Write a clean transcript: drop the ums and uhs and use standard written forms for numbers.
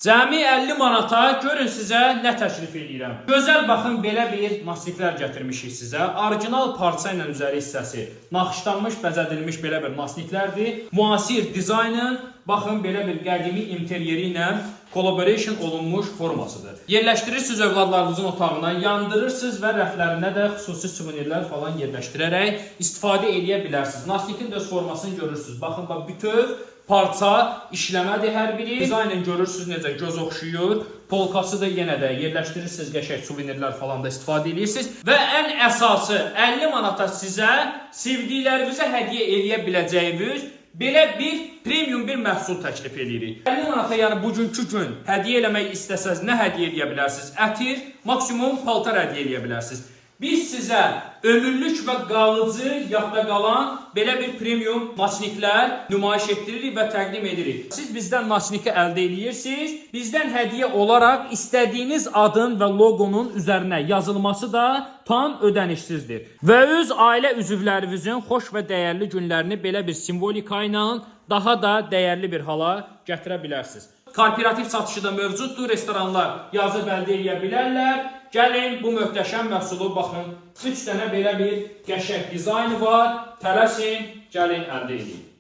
Cəmi 50 manata görün sizə nə təklif edirəm. Gözəl baxın belə bir masniklər gətirmişik sizə. Orijinal parça ilə üzəri hissəsi naxışlanmış, bəzədilmiş belə bir masniklərdir. Müasir dizaynın baxın belə bir qədimi interyeri ilə collaboration olunmuş formasıdır. Yerləşdirirsiniz övladlarınızın otağına, yandırırsınız və rəflərinə də xüsusi suvenirlər falan yerləşdirərək istifadə edə bilərsiniz. Masnikin də formasını görürsünüz. Baxın, bax bütöv parça işləmədir hər biri. Dizaynən görürsünüz necə göz oxşuyur. Polkası da yenə də yerləşdirirsiniz, qəşəng suvenirlər falan da istifadə edirsiniz. Və ən əsası 50 manata sizə sevdiklərinizə hədiyyə edə biləcəyiniz belə bir premium bir məhsul təklif edirik. 50 manata yəni bugünkü gün hədiyyə eləmək istəsəz nə hədiyyə edə bilərsiniz? Ətir, maksimum paltar hədiyyə edə bilərsiniz. Biz sizə ömürlük və qalıcı yadda qalan belə bir premium masniklər nümayiş etdiririk və təqdim edirik. Siz bizdən masniki əldə edirsiniz. Bizdən hədiyyə olaraq istədiyiniz adın və loqonun üzərinə yazılması da tam ödənişsizdir. Və öz ailə üzvlərinizin xoş və dəyərli günlərini belə bir simvolika ilə daha da dəyərli bir hala gətirə bilərsiniz. Kooperativ satışı da mövcuddur. Restoranlar yazıb əldə edə bilərlər. Gəlin bu möhtəşəm məhsulu baxın. 3 dənə belə bir qəşəng dizaynı var. Tələsin, gəlin əldə edin.